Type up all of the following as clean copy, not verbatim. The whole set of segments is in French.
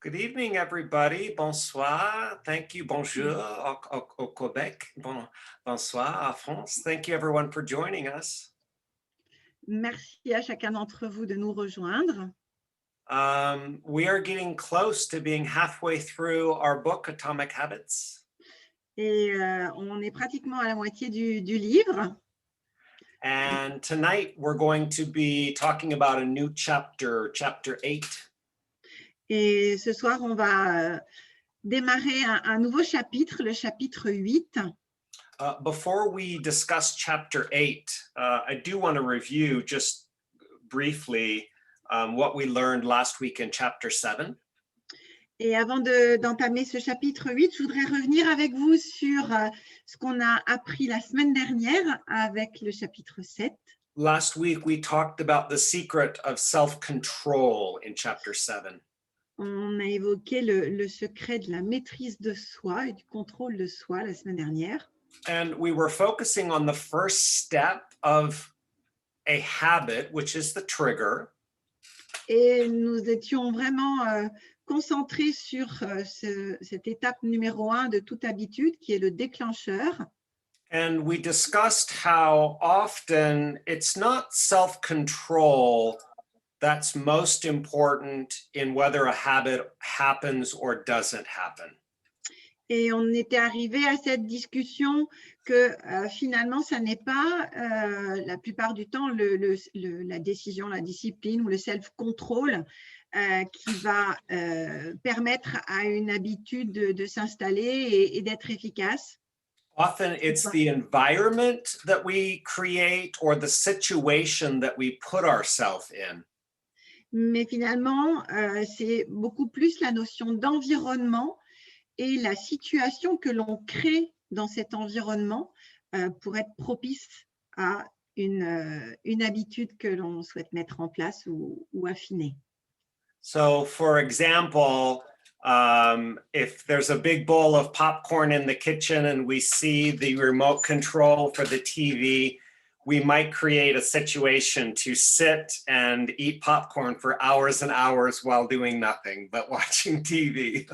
Good evening, everybody. Bonsoir. Thank you. Bonjour au Quebec. Bonsoir à France. Thank you, everyone, for joining us. Merci à chacun d'entre vous de nous rejoindre. We are getting close to being halfway through our book, Atomic Habits. Et on est pratiquement à la moitié du livre. And tonight we're going to be talking about a new chapter, chapter 8. Et ce soir, on va démarrer un nouveau chapitre, le chapitre 8. Before we discuss chapter 8, I do want to review just briefly what we learned last week in chapter 7. Et avant d'entamer ce chapitre 8, je voudrais revenir avec vous sur ce qu'on a appris la semaine dernière avec le chapitre 7. Last week, we talked about the secret of self-control in chapter 7. On a évoqué le secret de la maîtrise de soi et du contrôle de soi la semaine dernière. And we were focusing on the first step of a habit, which is the trigger. Et nous étions vraiment concentrés sur cette étape numéro 1 de toute habitude, qui est le déclencheur. And we discussed how often it's not self-control that's most important in whether a habit happens or doesn't happen. Et on était arrivé à cette discussion que finalement, ça n'est pas la plupart du temps la décision, la discipline ou le self-control qui va permettre à une habitude de s'installer et d'être efficace. Often it's the environment that we create or the situation that we put ourselves in. Mais finalement, c'est beaucoup plus la notion d'environnement et la situation que l'on crée dans cet environnement pour être propice à une habitude que l'on souhaite mettre en place ou affiner. So, for example, if there's a big bowl of popcorn in the kitchen and we see the remote control for the TV, we might create a situation to sit and eat popcorn for hours and hours while doing nothing but watching TV.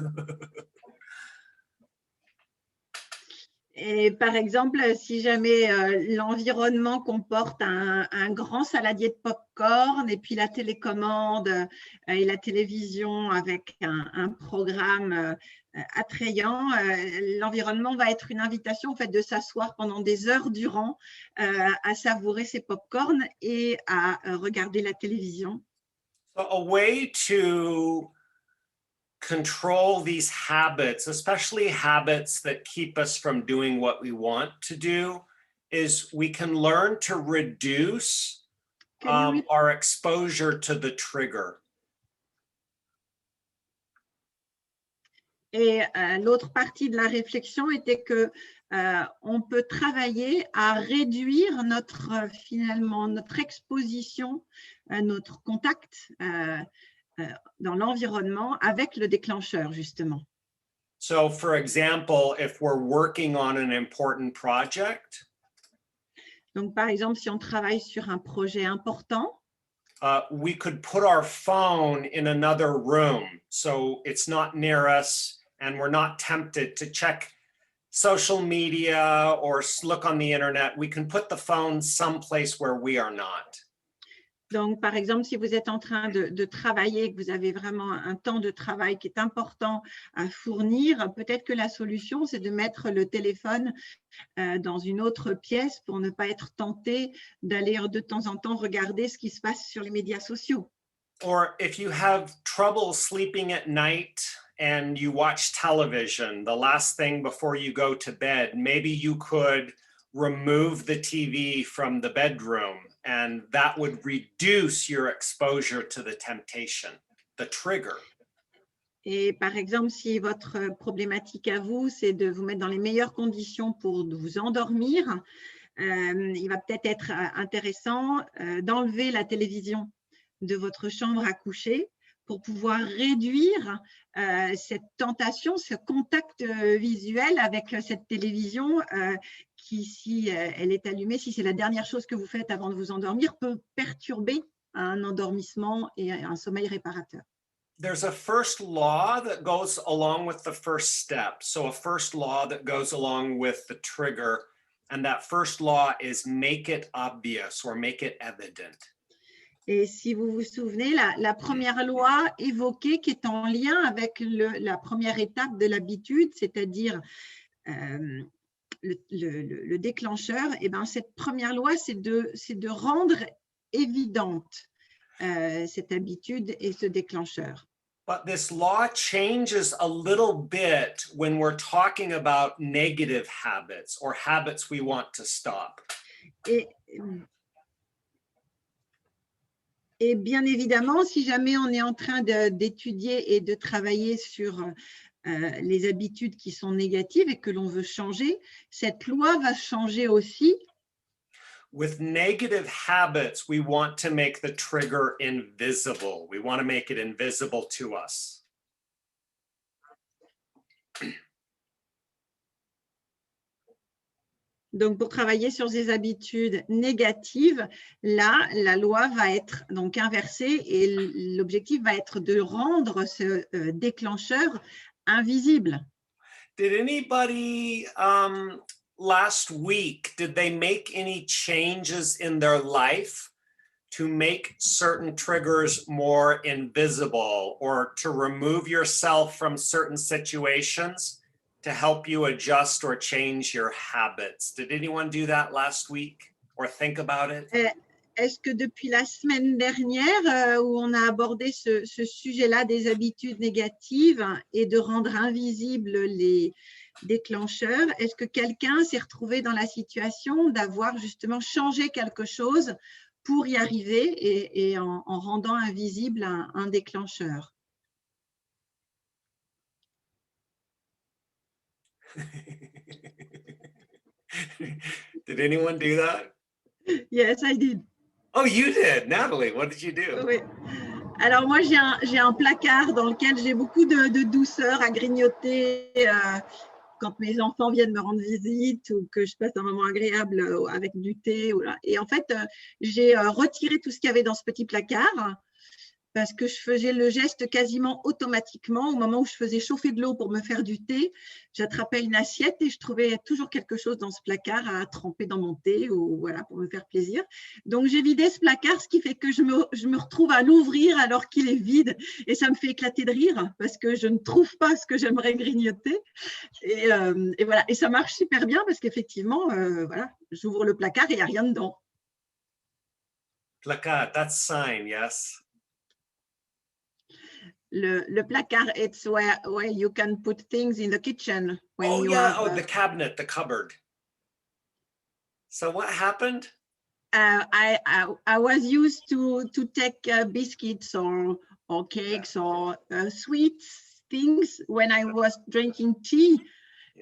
Et par exemple, si jamais l'environnement comporte un grand saladier de pop-corn et puis la télécommande et la télévision avec un programme attrayant, l'environnement va être une invitation en fait, de s'asseoir pendant des heures durant à savourer ces pop-corn et à regarder la télévision. So a way to control these habits, especially habits that keep us from doing what we want to do, is we can learn to reduce our exposure to the trigger. Et l'autre partie de la réflexion était que on peut travailler à réduire finalement notre exposition, notre contact dans l'environnement avec le déclencheur, justement. So, for example, if we're working on an important project, donc, par exemple, si on travaille sur un projet important, we could put our phone in another room so it's not near us and we're not tempted to check social media or look on the internet. We can put the phone someplace where we are not. Donc, par exemple, si vous êtes en train de travailler, que vous avez vraiment un temps de travail qui est important à fournir, peut-être que la solution, c'est de mettre le téléphone dans une autre pièce pour ne pas être tenté d'aller de temps en temps regarder ce qui se passe sur les médias sociaux. Or if you have trouble sleeping at night and you watch television, the last thing before you go to bed, maybe you could remove the TV from the bedroom, and that would reduce your exposure to the temptation, the trigger. Et par exemple, si votre problématique à vous, c'est de vous mettre dans les meilleures conditions pour vous endormir, il va peut-être être intéressant d'enlever la télévision de votre chambre à coucher pour pouvoir réduire cette tentation, ce contact visuel avec cette télévision qui, si elle est allumée, si c'est la dernière chose que vous faites avant de vous endormir, peut perturber un endormissement et un sommeil réparateur. there's a first law that goes along with the first step. So a first law that goes along with the trigger, and that first law is make it obvious or make it evident. Et si vous vous souvenez, la première loi évoquée qui est en lien avec la première étape de l'habitude, c'est-à-dire le déclencheur, et ben cette première loi, c'est de rendre évidente cette habitude et ce déclencheur. But this law changes a little bit when we're talking about negative habits or habits we want to stop. Et bien évidemment, si jamais on est en train d'étudier et de travailler sur les habitudes qui sont négatives et que l'on veut changer, cette loi va changer aussi. With negative habits, we want to make the trigger invisible. We want to make it invisible to us. Donc, pour travailler sur ces habitudes négatives, là, la loi va être donc inversée et l'objectif va être de rendre ce déclencheur invisible. Did anybody last week, did they make any changes in their life to make certain triggers more invisible or to remove yourself from certain situations to help you adjust or change your habits? Did anyone do that last week or think about it? Est-ce que depuis la semaine dernière, où on a abordé ce sujet-là des habitudes négatives et de rendre invisibles les déclencheurs, est-ce que quelqu'un s'est retrouvé dans la situation d'avoir justement changé quelque chose pour y arriver et en rendant invisible un déclencheur? Did anyone do that? Yes, I did. Oh, you did. Natalie, what did you do? Oui. Alors moi, j'ai un placard dans lequel j'ai beaucoup de douceur à grignoter quand mes enfants viennent me rendre visite ou que je passe un moment agréable avec du thé. Et en fait, j'ai retiré tout ce qu'il y avait dans ce petit placard parce que je faisais le geste quasiment automatiquement. Au moment où je faisais chauffer de l'eau pour me faire du thé, j'attrapais une assiette et je trouvais toujours quelque chose dans ce placard à tremper dans mon thé ou voilà, pour me faire plaisir. Donc, j'ai vidé ce placard, ce qui fait que je me retrouve à l'ouvrir alors qu'il est vide et ça me fait éclater de rire parce que je ne trouve pas ce que j'aimerais grignoter. Et voilà, et ça marche super bien parce qu'effectivement, voilà, j'ouvre le placard et il n'y a rien dedans. Placard, that's sign, yes. Le placard, it's where you can put things in the kitchen. When you yeah, have, the cabinet, the cupboard. So what happened? I was used to take biscuits or cakes or sweet things when I was drinking tea,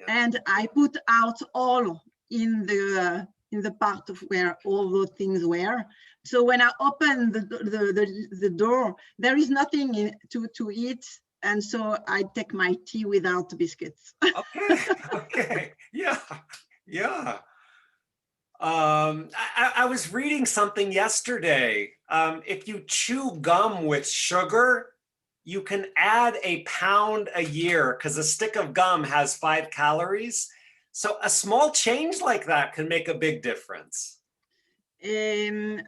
and I put out all in the part of where all those things were. So when I open the door, there is nothing to eat, and so I take my tea without biscuits. Okay, yeah. I was reading something yesterday. If you chew gum with sugar, you can add a pound a year because a stick of gum has 5 calories. So a small change like that can make a big difference. You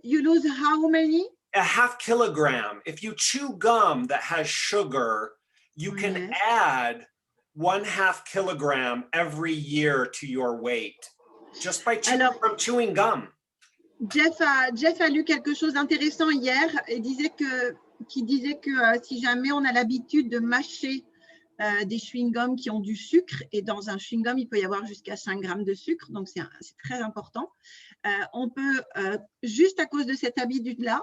lose how many? A half kilogram. If you chew gum that has sugar, you can add 1/2 kilogram every year to your weight just by from chewing gum. Jeff a lu quelque chose d'intéressant hier et qui disait que si jamais on a l'habitude de mâcher des chewing-gums qui ont du sucre, et dans un chewing-gum, il peut y avoir jusqu'à 5 grammes de sucre, donc c'est très important. On peut, juste à cause de cette habitude-là,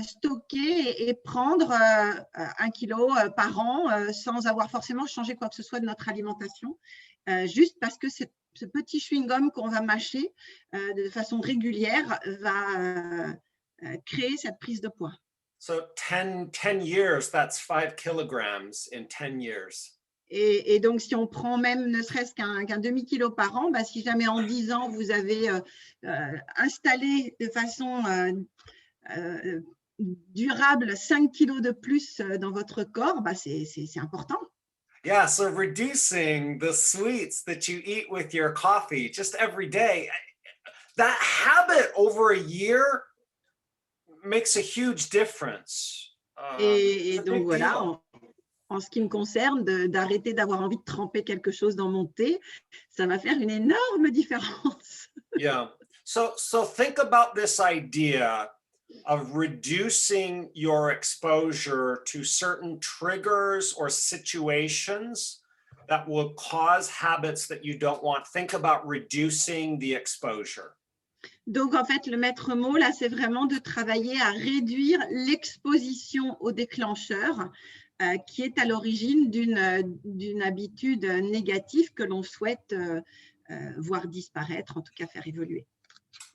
stocker et prendre 1 kilo par an sans avoir forcément changé quoi que ce soit de notre alimentation, juste parce que ce petit chewing-gum qu'on va mâcher de façon régulière va créer cette prise de poids. So 10 years, that's 5 kilograms in 10 years. Et donc, si on prend même ne serait-ce qu'un demi-kilo par an, bah, si jamais en 10 ans, vous avez installé de façon durable 5 kilos de plus dans votre corps, bah c'est important. Yeah, so reducing the sweets that you eat with your coffee just every day, that habit over a year makes a huge difference. Et It's a donc big voilà, deal. en ce qui me concerne, d'arrêter d'avoir envie de tremper quelque chose dans mon thé, ça va faire une énorme différence. Yeah. So think about this idea of reducing your exposure to certain triggers or situations that will cause habits that you don't want. Think about reducing the exposure. Donc, en fait, le maître mot, là, c'est vraiment de travailler à réduire l'exposition au déclencheur qui est à l'origine d'une habitude négative que l'on souhaite voir disparaître, en tout cas faire évoluer.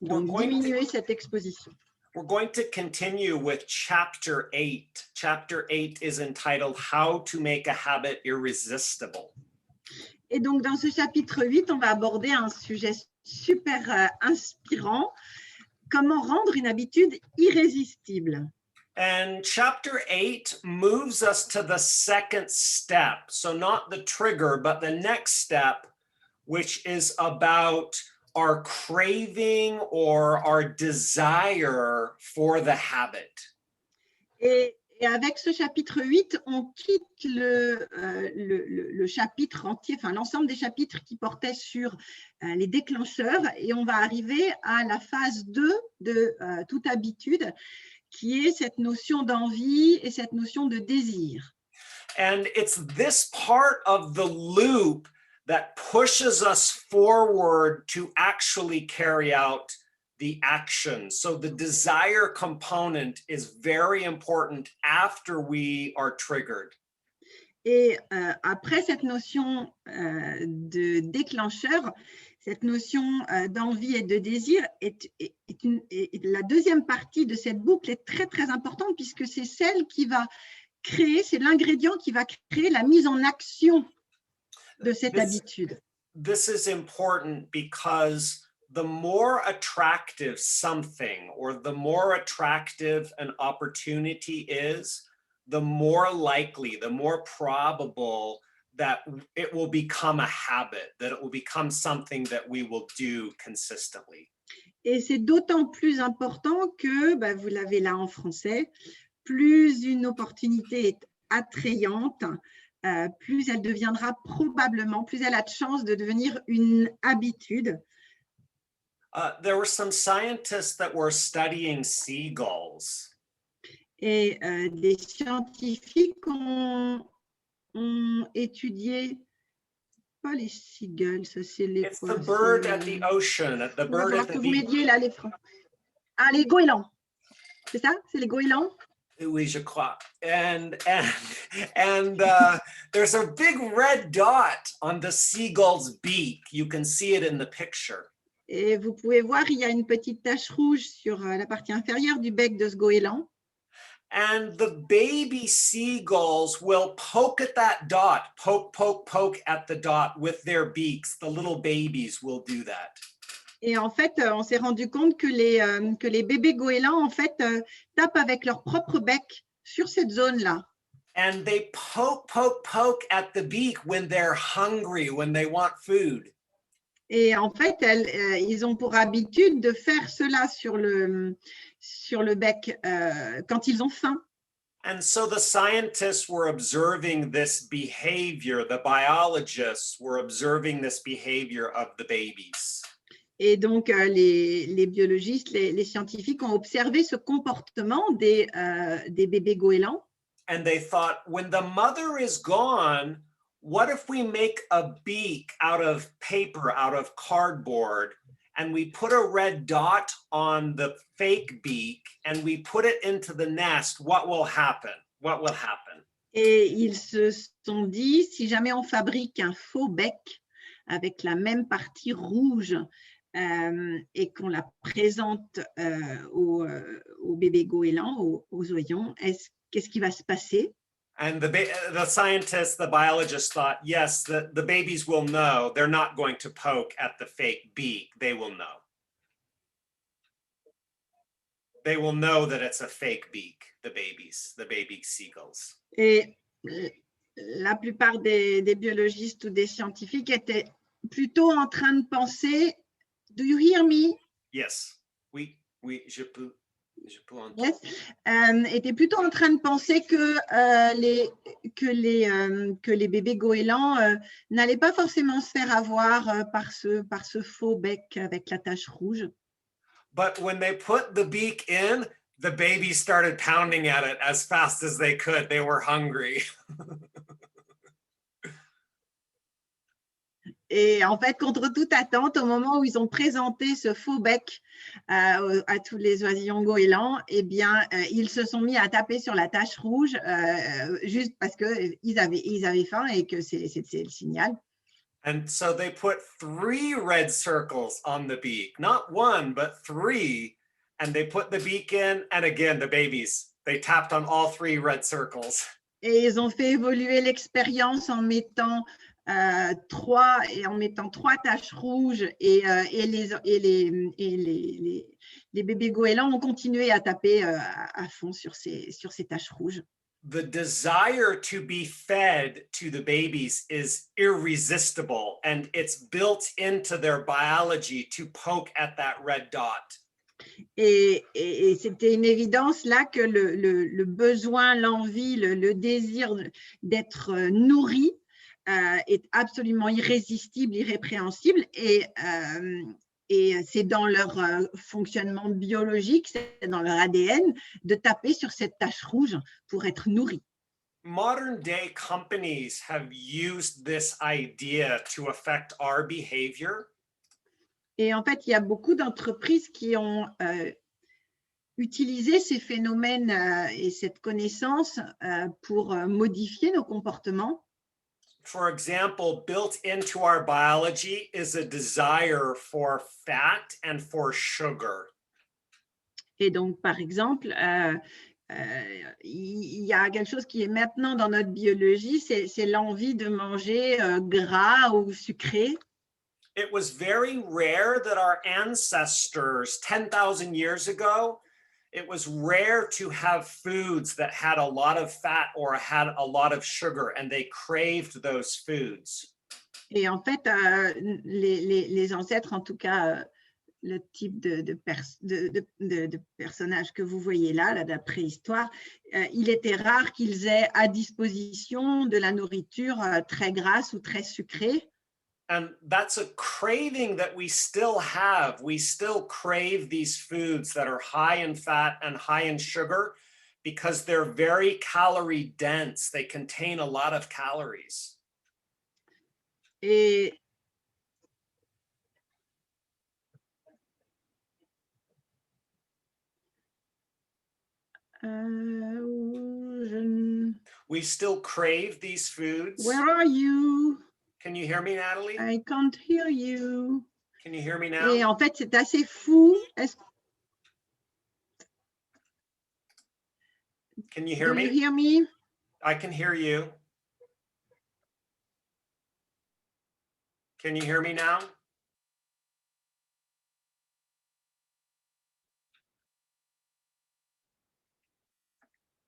Donc, diminuer cette exposition. We're going to continue with chapter 8. Chapter 8 is entitled How to Make a Habit Irresistible. Et donc, dans ce chapitre 8, on va aborder un sujet super inspirant, comment rendre une habitude irrésistible. And chapter 8 moves us to the second step. So not the trigger, but the next step, which is about our craving or our desire for the habit. Et avec ce chapitre 8, on quitte le chapitre entier, enfin l'ensemble des chapitres qui portaient sur les déclencheurs, et on va arriver à la phase 2 de toute habitude, qui est cette notion d'envie et cette notion de désir. And it's this part of the loop that pushes us forward to actually carry out the action. So the desire component is very important after we are triggered. Et après cette notion de déclencheur, cette notion d'envie et de désir est la deuxième partie de cette boucle est très, très importante puisque c'est celle qui va créer, c'est l'ingrédient qui va créer la mise en action de cette habitude. This is important because the more attractive something or the more attractive an opportunity is, the more likely, the more probable that it will become a habit, that it will become something that we will do consistently. Et c'est d'autant plus important que, vous l'avez là en français, plus une opportunité est attrayante, plus elle deviendra probablement, plus elle a de chances de devenir une habitude. There were some scientists that were studying seagulls. Et des scientifiques ont étudié, pas les seagulls, ça c'est les It's the bird at the ocean, the bird at the beach. Là, les goélands. C'est ça? C'est les goélands? Oui, je crois. And there's a big red dot on the seagull's beak. You can see it in the picture. Et vous pouvez voir, il y a une petite tache rouge sur la partie inférieure du bec de ce goéland. And the baby seagulls will poke at that dot, poke at the dot with their beaks. The little babies will do that. Et en fait, on s'est rendu compte que les bébés goélands, en fait, tapent avec leur propre bec sur cette zone-là. And they poke at the beak when they're hungry, when they want food. Et en fait, ils ont pour habitude de faire cela sur le bec quand ils ont faim. And so the scientists were observing this behavior. The biologists were observing this behavior of the babies. Et donc, les biologistes, les scientifiques ont observé ce comportement des bébés goélands. And they thought, when the mother is gone, what if we make a beak out of paper, out of cardboard, and we put a red dot on the fake beak and we put it into the nest? What will happen? What will happen? Et ils se sont dit, si jamais on fabrique un faux bec avec la même partie rouge et qu'on la présente aux bébés goélands, aux oignons, qu'est-ce qui va se passer? And the scientists, the biologists thought, yes, the babies will know. They're not going to poke at the fake beak. They will know. they will know that it's a fake beak, the baby seagulls. Et la plupart des biologistes ou des scientifiques étaient plutôt en train de penser, do you hear me? Yes, oui, je peux entendre. Yes. Étaient plutôt en train de penser que les bébés goélands n'allaient pas forcément se faire avoir par ce faux bec avec la tache rouge. But when they put the beak in, the babies started pounding at it as fast as they could. They were hungry. Et en fait, contre toute attente, au moment où ils ont présenté ce faux bec à tous les oisillons goélands, eh bien, ils se sont mis à taper sur la tache rouge juste parce qu'ils avaient faim et que c'est le signal. And so they put 3 red circles on the beak, not 1, but 3. And they put the beak in, and again, the babies, they tapped on all 3 red circles. Et ils ont fait évoluer l'expérience en mettant 3 taches rouges et les bébés goélands ont continué à taper à fond sur ces taches rouges. The desire to be fed to the babies is irresistible, and it's built into their biology to poke at that red dot. Et c'était une évidence là que le besoin, l'envie, le désir d'être nourri est absolument irrésistible, irrépréhensible, et c'est dans leur fonctionnement biologique, c'est dans leur ADN de taper sur cette tache rouge pour être nourri. Modern day companies have used this idea to affect our behavior. Et en fait, il y a beaucoup d'entreprises qui ont utilisé ces phénomènes et cette connaissance pour modifier nos comportements. For example, built into our biology is a desire for fat and for sugar. Et donc, par exemple, il y a quelque chose qui est maintenant dans notre biologie, c'est l'envie de manger gras ou sucré. It was very rare that our ancestors 10,000 years ago, it was rare to have foods that had a lot of fat or had a lot of sugar, and they craved those foods. Et en fait, les ancêtres, en tout cas, le type de personnage que vous voyez là de la préhistoire, il était rare qu'ils aient à disposition de la nourriture très grasse ou très sucrée. And that's a craving that we still have. We still crave these foods that are high in fat and high in sugar because they're very calorie dense. They contain a lot of calories. Et we still crave these foods. Where are you? Can you hear me, Natalie? I can't hear you. Can you hear me now? Et en fait, c'est assez fou. Can you hear me? Do you hear me? I can hear you. Can you hear me now?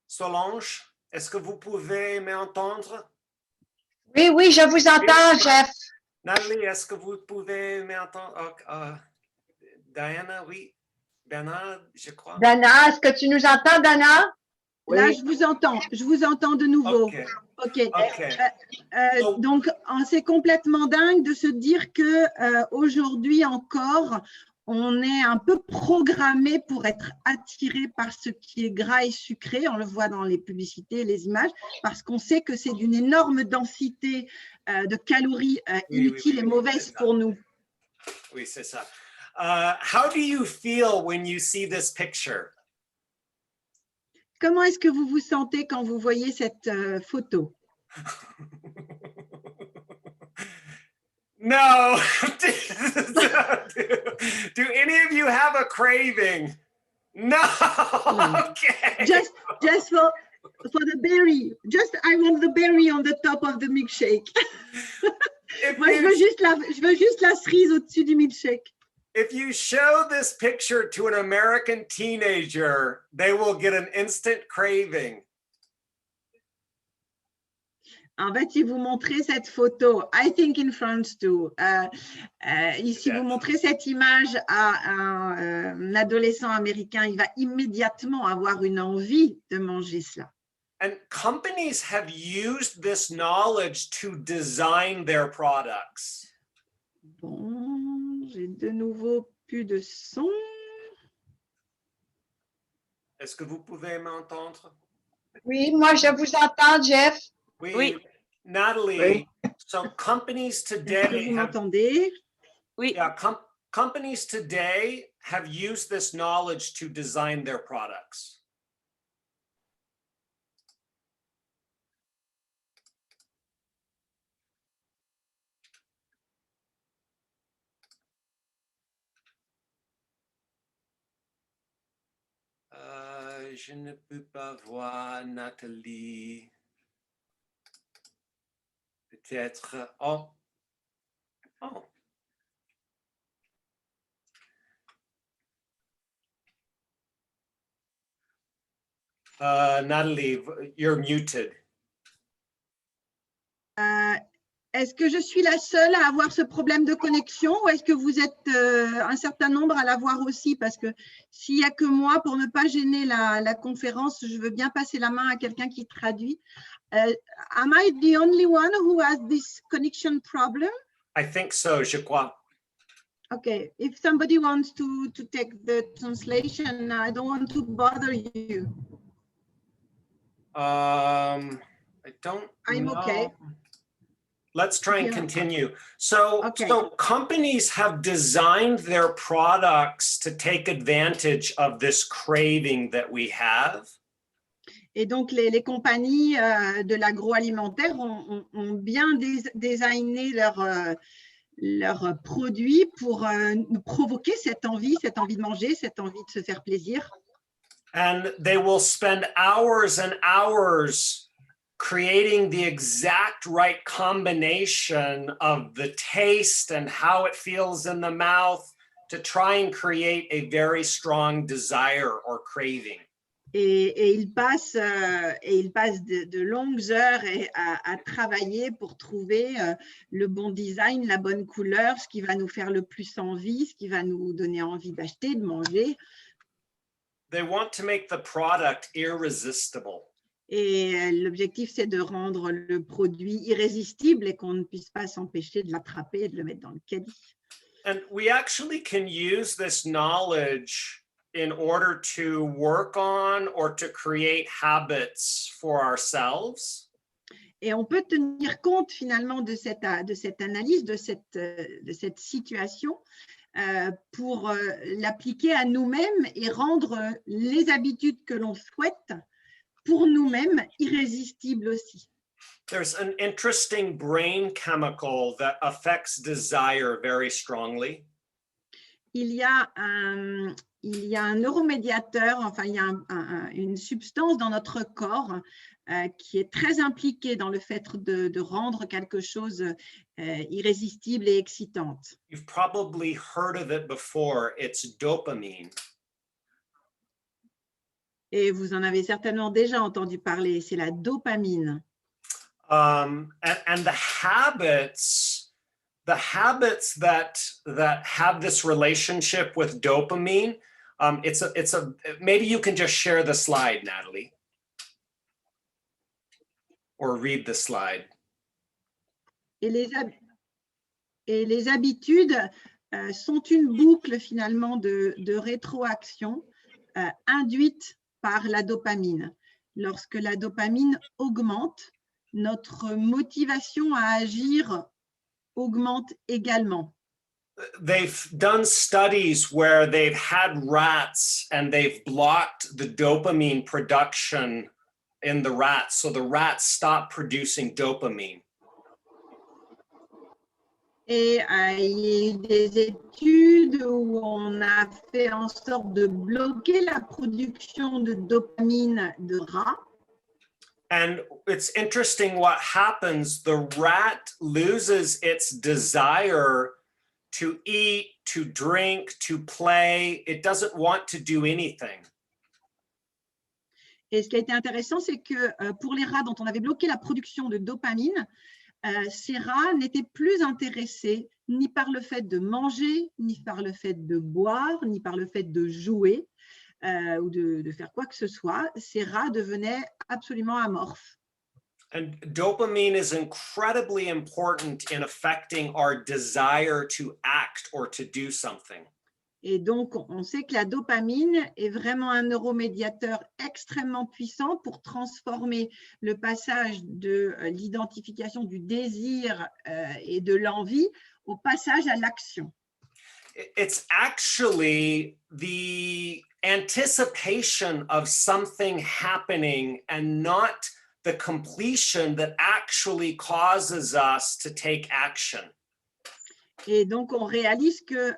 Solange, est-ce que vous pouvez m'entendre? Oui, oui, je vous entends, Jeff. Natalie, est-ce que vous pouvez m'entendre? Diana, oui. Bernard, je crois. Dana, est-ce que tu nous entends, Dana? Là, Oui. je vous entends de nouveau. OK. Donc, c'est complètement dingue de se dire que aujourd'hui encore, on est un peu programmé pour être attiré par ce qui est gras et sucré. On le voit dans les publicités, les images, parce qu'on sait que c'est d'une énorme densité de calories inutiles et mauvaises pour nous. Oui, c'est ça. How do you feel when you see this picture? Comment est-ce que vous vous sentez quand vous voyez cette photo? No. Do any of you have a craving? No. Okay. Just for the berry. I want the berry on the top of the milkshake. Moi, je veux juste la cerise au-dessus du milkshake. If you show this picture to an American teenager, they will get an instant craving. En fait, si vous montrez cette photo, I think in France too, si vous montrez cette image à un adolescent américain, il va immédiatement avoir une envie de manger cela. And companies have used this knowledge to design their products. Bon, j'ai de nouveau plus de son. Est-ce que vous pouvez m'entendre? Oui, moi, je vous entends, Jeff. Oui. Natalie, Oui. so companies Est-ce que today vous have, m'entendez? Oui, yeah, companies today have used this knowledge to design their products. Je ne peux pas voir Nathalie. Peut-être. Oh. Oh. Nathalie, you're muted. Est-ce que je suis la seule à avoir ce problème de connexion ou est-ce que vous êtes un certain nombre à l'avoir aussi? Parce que s'il n'y a que moi, pour ne pas gêner la conférence, je veux bien passer la main à quelqu'un qui traduit. Am I the only one who has this connection problem? I think so, je crois. Okay, if somebody wants to take the translation, I don't want to bother you. I don't I'm know. okay. Let's try and Yeah. continue. So, Okay. so companies have designed their products to take advantage of this craving that we have. Et donc, les compagnies de l'agroalimentaire ont bien designé leurs produits pour provoquer cette envie de manger, cette envie de se faire plaisir. And they will spend hours and hours creating the exact right combination of the taste and how it feels in the mouth to try and create a very strong desire or craving. Et ils passent de longues heures à travailler pour trouver le bon design, la bonne couleur, ce qui va nous faire le plus envie, ce qui va nous donner envie d'acheter, de manger. They want to make the product irresistible. Et l'objectif, c'est de rendre le produit irrésistible et qu'on ne puisse pas s'empêcher de l'attraper et de le mettre dans le caddie. And we actually can use this knowledge in order to work on or to create habits for ourselves. Et on peut tenir compte finalement de cette analyse, de cette situation pour l'appliquer à nous-mêmes et rendre les habitudes que l'on souhaite pour nous-mêmes irrésistibles aussi. There's an interesting brain chemical that affects desire very strongly. Il y a un neuromédiateur, enfin il y a une substance dans notre corps qui est très impliquée dans le fait de rendre quelque chose irrésistible et excitante. You've probably heard of it before. It's dopamine. Et vous en avez certainement déjà entendu parler, c'est la dopamine. And the habits that have this relationship with dopamine, maybe you can just share the slide, Natalie, or read the slide. Et les habitudes sont une boucle finalement de rétroaction induite par la dopamine. Lorsque la dopamine augmente, notre motivation à agir augmente également. They've done studies where they've had rats and they've blocked the dopamine production in the rats, so the rats stop producing dopamine. Et il y a eu des études où on a fait en sorte de bloquer la production de dopamine de rats. And it's interesting what happens. The rat loses its desire to eat, to drink, to play. It doesn't want to do anything. Et ce qui a été intéressant, c'est que pour les rats dont on avait bloqué la production de dopamine, ces rats n'étaient plus intéressés ni par le fait de manger, ni par le fait de boire, ni par le fait de jouer ou de faire quoi que ce soit. Ces rats devenaient absolument amorphes. And dopamine is incredibly important in affecting our desire to act or to do something. Et donc, on sait que la dopamine est vraiment un neuromédiateur extrêmement puissant pour transformer le passage de l'identification du désir et de l'envie au passage à l'action. It's actually the anticipation of something happening and not the completion that actually causes us to take action. Et donc, on réalise que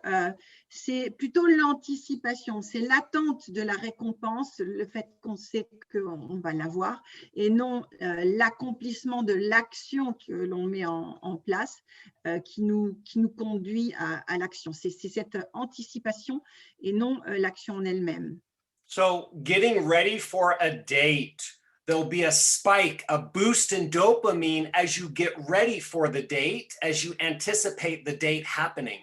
c'est plutôt l'anticipation, c'est l'attente de la récompense, le fait qu'on sait qu'on va l'avoir, et non l'accomplissement de l'action que l'on met en place qui nous conduit à l'action. C'est cette anticipation et non l'action en elle-même. So getting ready for a date, there'll be a spike, a boost in dopamine as you get ready for the date, as you anticipate the date happening.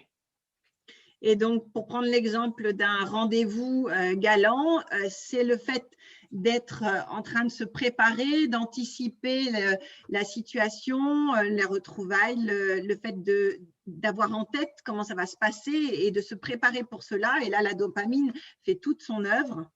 Et donc, pour prendre l'exemple d'un rendez-vous galant, c'est le fait d'être en train de se préparer, d'anticiper la situation, les retrouvailles, le fait d'avoir en tête comment ça va se passer et de se préparer pour cela. Et là, la dopamine fait toute son œuvre.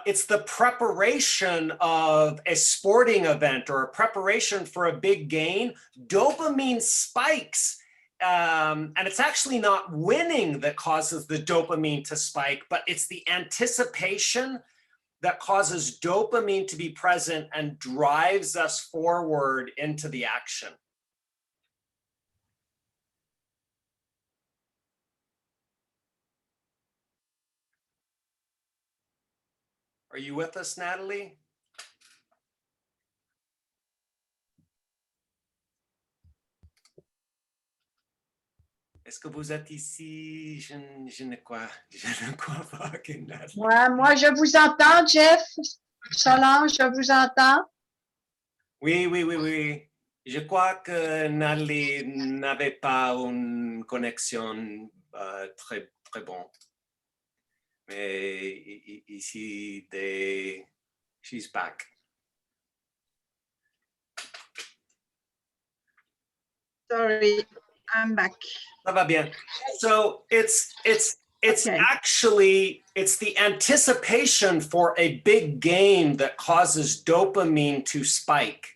It's the preparation of a sporting event or a preparation for a big game. Dopamine spikes. And it's actually not winning that causes the dopamine to spike, but it's the anticipation that causes dopamine to be present and drives us forward into the action. Are you with us, Natalie? Est-ce que vous êtes ici? Je ne crois pas que Natalie. Moi, je vous entends, Jeff. Solange, je vous entends. Oui. Je crois que Natalie n'avait pas une connexion très bonne. Mais ici, she's back. Sorry, I'm back. Ça va bien. So it's Okay. actually, it's the anticipation for a big game that causes dopamine to spike.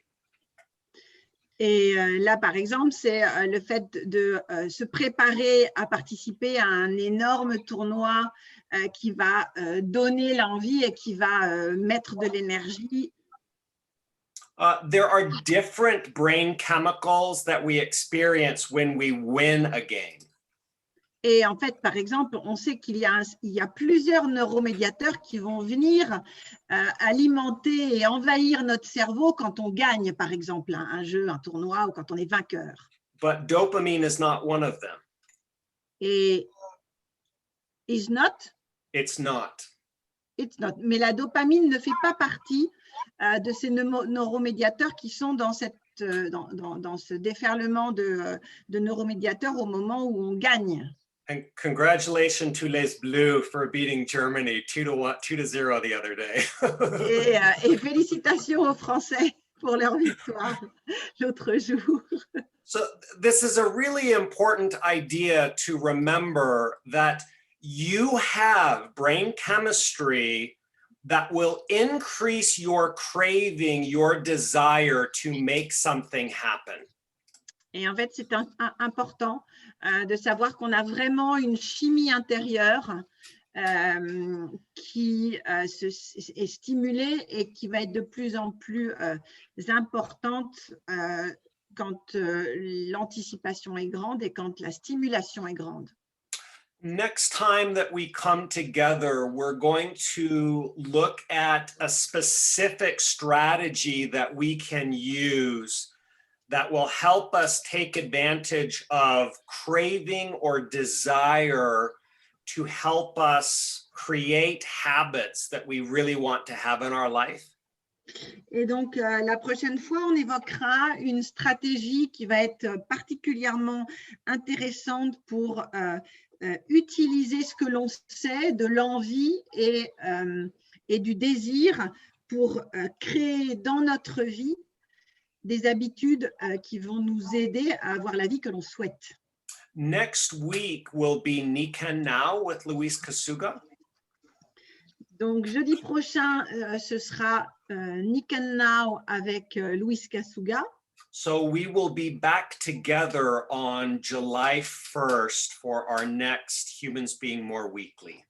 Et là, par exemple, c'est le fait de se préparer à participer à un énorme tournoi qui va donner l'envie et qui va mettre de l'énergie. There are different brain chemicals that we experience when we win a game. Et en fait, par exemple, on sait qu'il y a plusieurs neuromédiateurs qui vont venir alimenter et envahir notre cerveau quand on gagne, par exemple, un jeu, un tournoi ou quand on est vainqueur. But dopamine is not one of them. Et it's not. It's not. Mais la dopamine ne fait pas partie de ces neuromédiateurs qui sont dans ce déferlement de neuromédiateurs au moment où on gagne. And congratulations to les Bleus for beating Germany 2-0 the other day. et félicitations aux Français pour leur victoire l'autre jour. So this is a really important idea to remember that you have brain chemistry that will increase your craving, your desire to make something happen. Et en fait, c'est important de savoir qu'on a vraiment une chimie intérieure qui est stimulée et qui va être de plus en plus importante quand l'anticipation est grande et quand la stimulation est grande. Next time that we come together, we're going to look at a specific strategy that we can use that will help us take advantage of craving or desire to help us create habits that we really want to have in our life. Et donc, la prochaine fois, on évoquera une stratégie qui va être particulièrement intéressante pour utiliser ce que l'on sait de l'envie et du désir pour créer dans notre vie des habitudes qui vont nous aider à avoir la vie que l'on souhaite. Next week will be Nikan Now with Luis Kasuga. Donc, jeudi prochain, ce sera Nikan Now avec Luis Kasuga. So we will be back together on July 1st for our next Humans Being More Weekly.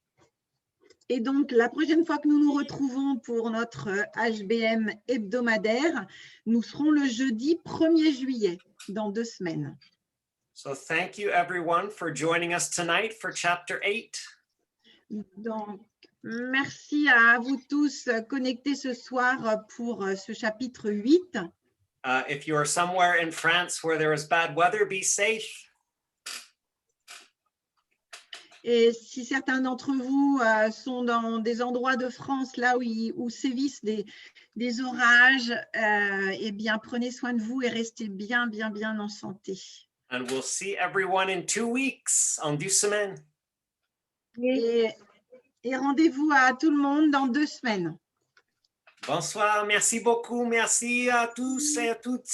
Et donc, la prochaine fois que nous nous retrouvons pour notre HBM hebdomadaire, nous serons le jeudi 1er juillet, dans 2 semaines. So thank you everyone for joining us tonight for chapter 8. Donc, merci à vous tous connectés ce soir pour ce chapitre 8. If you are somewhere in France where there is bad weather, be safe. Et si certains d'entre vous sont dans des endroits de France là où sévissent des orages, eh bien, prenez soin de vous et restez bien en santé. And we'll see everyone in 2 weeks, en 2 semaines. Et rendez-vous à tout le monde dans 2 semaines. Bonsoir, merci beaucoup, merci à tous et à toutes.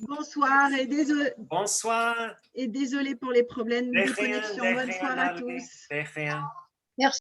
Bonsoir et désolé. Bonsoir. Et désolé pour les problèmes De de rien, connexion. de Bonne rien, soirée à Natalie, tous. de rien. Merci.